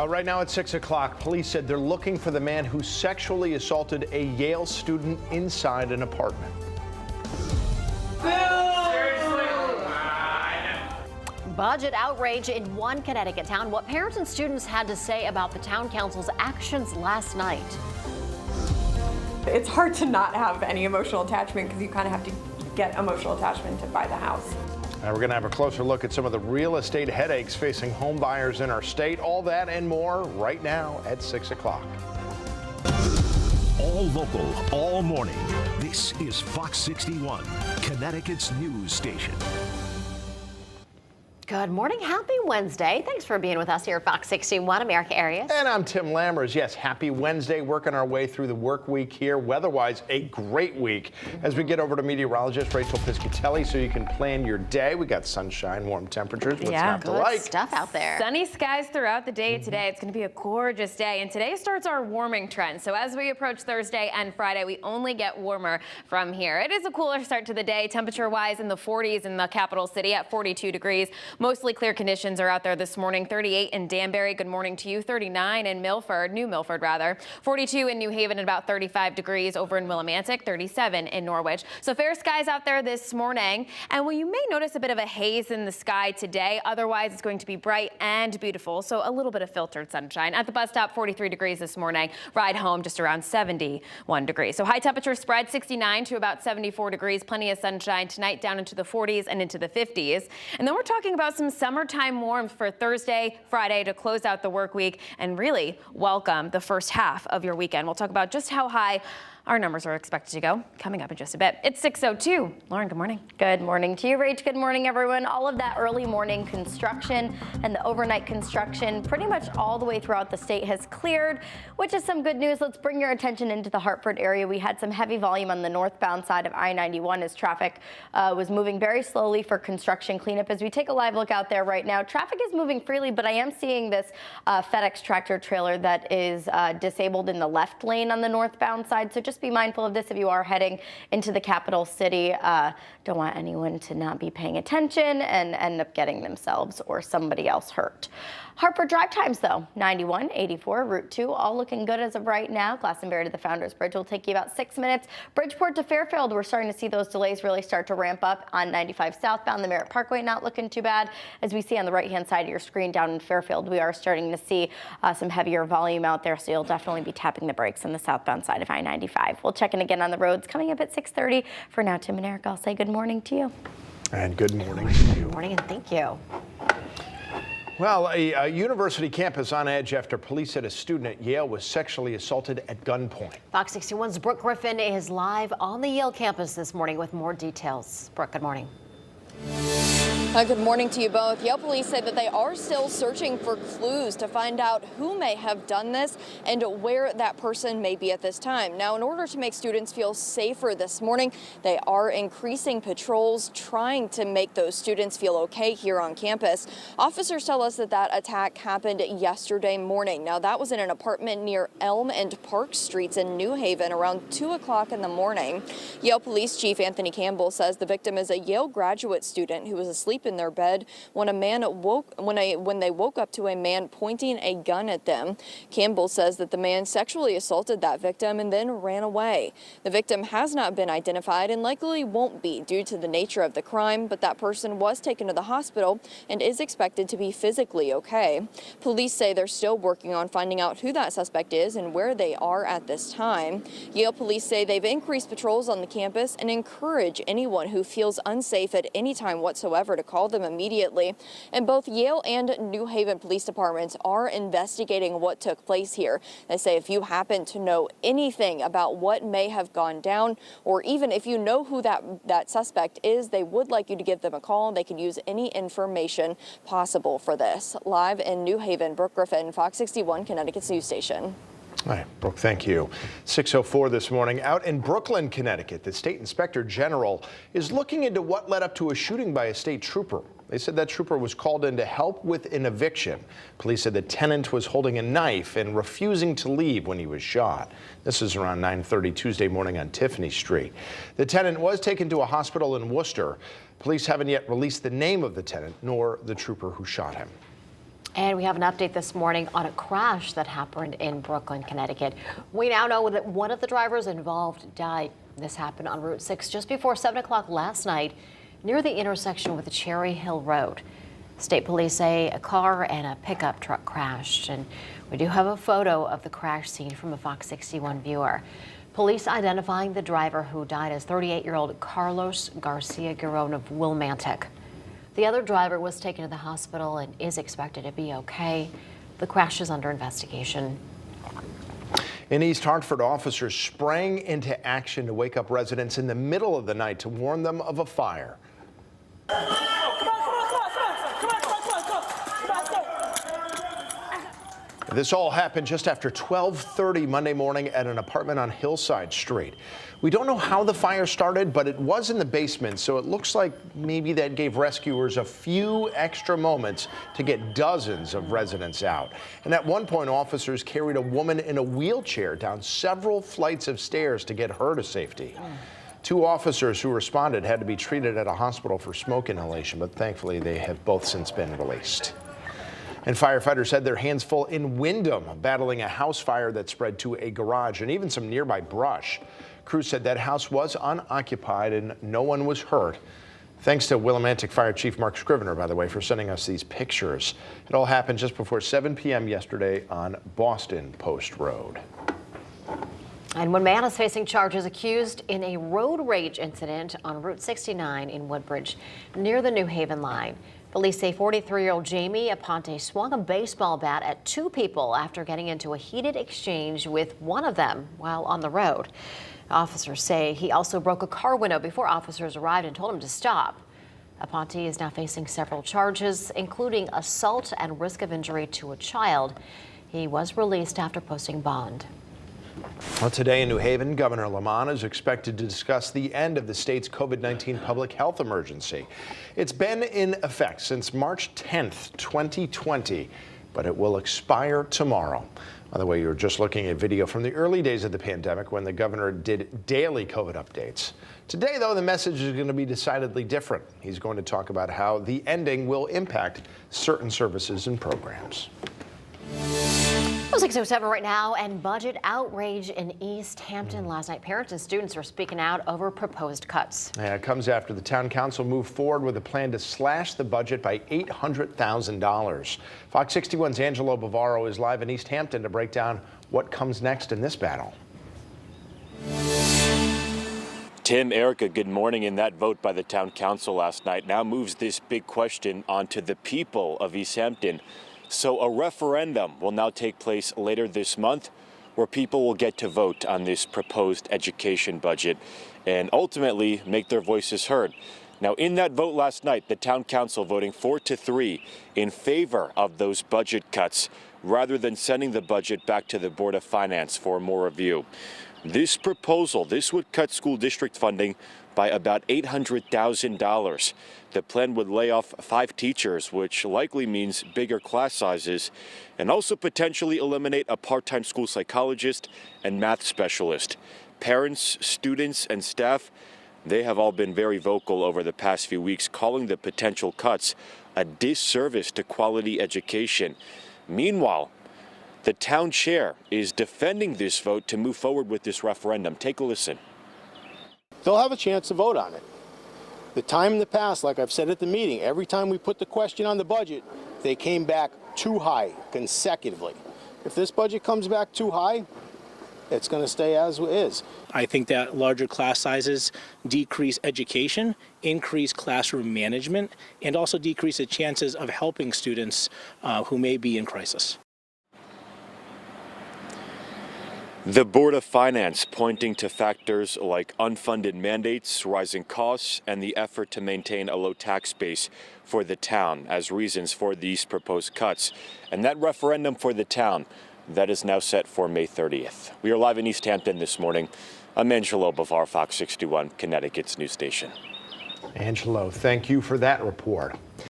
Right now at 6 o'clock, police said they're looking for the man who sexually assaulted a Yale student inside an apartment. Budget outrage in one Connecticut town. What parents and students had to say about the town council's actions last night. It's hard to not have any emotional attachment because you kind of have to get emotional attachment to buy the house. Now we're going to have a closer look at some of the real estate headaches facing home buyers in our state. All that and more right now at 6 o'clock. All local, all morning. This is Fox 61, Connecticut's news station. Good morning. Happy Wednesday. Thanks for being with us here at Fox 61 America Areas. And I'm Tim Lammers. Yes, happy Wednesday. Working our way through the work week here. Weather-wise, a great week. As we get over to meteorologist Rachel Piscatelli so you can plan your day. We got sunshine, warm temperatures. What's not to like? Good stuff out there. Sunny skies throughout the day today. It's going to be a gorgeous day. And today starts our warming trend. So as we approach Thursday and Friday, we only get warmer from here. It is a cooler start to the day. Temperature-wise in the 40s in the capital city at 42 degrees. Mostly clear conditions are out there this morning. 38 in Danbury. Good morning to you. 39 in Milford, New Milford rather. 42 in New Haven and about 35 degrees over in Willimantic. 37 in Norwich. So fair skies out there this morning. And well, you may notice a bit of a haze in the sky today. Otherwise, it's going to be bright and beautiful. So a little bit of filtered sunshine. At the bus stop, 43 degrees this morning. Ride home just around 71 degrees. So high temperature spread 69 to about 74 degrees. Plenty of sunshine tonight down into the 40s and into the 50s. And then we're talking about some summertime warmth for Thursday, Friday to close out the work week and really welcome the first half of your weekend. We'll talk about just how high our numbers are expected to go coming up in just a bit. It's 6:02. Lauren, good morning. Good morning to you, Rach. Good morning, everyone. All of that early morning construction and the overnight construction pretty much all the way throughout the state has cleared, which is some good news. Let's bring your attention into the Hartford area. We had some heavy volume on the northbound side of I-91 as traffic was moving very slowly for construction cleanup. As we take a live look out there right now, traffic is moving freely, but I am seeing this FedEx tractor trailer that is disabled in the left lane on the northbound side. So just be mindful of this if you are heading into the capital city. Don't want anyone to not be paying attention and end up getting themselves or somebody else hurt. Hartford drive times though, 91, 84, Route 2, all looking good as of right now. Glastonbury to the Founders Bridge will take you about 6 minutes. Bridgeport to Fairfield, we're starting to see those delays really start to ramp up on 95 southbound. The Merritt Parkway not looking too bad. As we see on the right-hand side of your screen down in Fairfield, we are starting to see some heavier volume out there, so you'll definitely be tapping the brakes on the southbound side of I-95. We'll check in again on the roads coming up at 6:30. For now, Tim and Eric, I'll say good morning to you. And good morning to you. Good morning and thank you. Well, a university campus on edge after police said a student at Yale was sexually assaulted at gunpoint. Fox 61's Brooke Griffin is live on the Yale campus this morning with more details. Brooke, good morning. Good morning to you both. Yale police say that they are still searching for clues to find out who may have done this and where that person may be at this time. Now, in order to make students feel safer this morning, they are increasing patrols, trying to make those students feel okay here on campus. Officers tell us that that attack happened yesterday morning. Now, that was in an apartment near Elm and Park Streets in New Haven around 2 o'clock in the morning. Yale Police Chief Anthony Campbell says the victim is a Yale graduate student who was asleep in their bed when they woke up to a man pointing a gun at them. Campbell says that the man sexually assaulted that victim and then ran away. The victim has not been identified and likely won't be due to the nature of the crime, but that person was taken to the hospital and is expected to be physically okay. Police say they're still working on finding out who that suspect is and where they are at this time. Yale police say they've increased patrols on the campus and encourage anyone who feels unsafe at any time whatsoever to call them immediately. And both Yale and New Haven police departments are investigating what took place here. They say if you happen to know anything about what may have gone down, or even if you know who that suspect is, they would like you to give them a call. They can use any information possible for this. Live in New Haven, Brooke Griffin, Fox 61, Connecticut's news station. All right, Brooke, thank you. 6:04 this morning. Out in Brooklyn, Connecticut, the state inspector general is looking into what led up to a shooting by a state trooper. They said that trooper was called in to help with an eviction. Police said the tenant was holding a knife and refusing to leave when he was shot. This is around 9:30 Tuesday morning on Tiffany Street. The tenant was taken to a hospital in Worcester. Police haven't yet released the name of the tenant nor the trooper who shot him. And we have an update this morning on a crash that happened in Brooklyn, Connecticut. We now know that one of the drivers involved died. This happened on Route 6 just before 7 o'clock last night near the intersection with the Cherry Hill Road. State police say a car and a pickup truck crashed, and we do have a photo of the crash scene from a Fox 61 viewer. Police identifying the driver who died as 38-year-old Carlos Garcia Giron of Wilmantic. The other driver was taken to the hospital and is expected to be okay. The crash is under investigation. In East Hartford, officers sprang into action to wake up residents in the middle of the night to warn them of a fire. This all happened just after 12:30 Monday morning at an apartment on Hillside Street. We don't know how the fire started, but it was in the basement, so it looks like maybe that gave rescuers a few extra moments to get dozens of residents out. And at one point, officers carried a woman in a wheelchair down several flights of stairs to get her to safety. Two officers who responded had to be treated at a hospital for smoke inhalation, but thankfully they have both since been released. And firefighters had their hands full in Windham, battling a house fire that spread to a garage and even some nearby brush. Crews said that house was unoccupied and no one was hurt. Thanks to Willimantic Fire Chief Mark Scrivener, by the way, for sending us these pictures. It all happened just before 7 p.m. yesterday on Boston Post Road. And one man is facing charges accused in a road rage incident on Route 69 in Woodbridge near the New Haven line. Police say 43-year-old Jamie Aponte swung a baseball bat at two people after getting into a heated exchange with one of them while on the road. Officers say he also broke a car window before officers arrived and told him to stop. Aponte is now facing several charges, including assault and risk of injury to a child. He was released after posting bond. Well, today in New Haven, Governor Lamont is expected to discuss the end of the state's COVID-19 public health emergency. It's been in effect since March 10th, 2020, but it will expire tomorrow. By the way, you were just looking at video from the early days of the pandemic when the governor did daily COVID updates. Today, though, the message is going to be decidedly different. He's going to talk about how the ending will impact certain services and programs. 6:07 right now, and budget outrage in East Hampton last night. Parents and students are speaking out over proposed cuts. Yeah, it comes after the town council moved forward with a plan to slash the budget by $800,000. Fox 61's Angelo Bavaro is live in East Hampton to break down what comes next in this battle. Tim, Erica, good morning. And that vote by the town council last night now moves this big question onto the people of East Hampton. So a referendum will now take place later this month where people will get to vote on this proposed education budget and ultimately make their voices heard. Now, in that vote last night, the town council voting 4-3 in favor of those budget cuts rather than sending the budget back to the Board of Finance for more review. This proposal, this would cut school district funding by about $800,000. The plan would lay off 5 teachers, which likely means bigger class sizes, and also potentially eliminate a part-time school psychologist and math specialist. Parents, students, and staff, they have all been very vocal over the past few weeks, calling the potential cuts a disservice to quality education. Meanwhile, the town chair is defending this vote to move forward with this referendum. Take a listen. They'll have a chance to vote on it. The time in the past, like I've said at the meeting, every time we put the question on the budget, they came back too high consecutively. If this budget comes back too high, it's going to stay as is. I think that larger class sizes decrease education, increase classroom management, and also decrease the chances of helping students who may be in crisis. The Board of Finance pointing to factors like unfunded mandates, rising costs, and the effort to maintain a low tax base for the town as reasons for these proposed cuts. And that referendum for the town, that is now set for May 30th. We are live in East Hampton this morning. I'm Angelo Bavar, Fox 61, Connecticut's news station. Angelo, thank you for that report.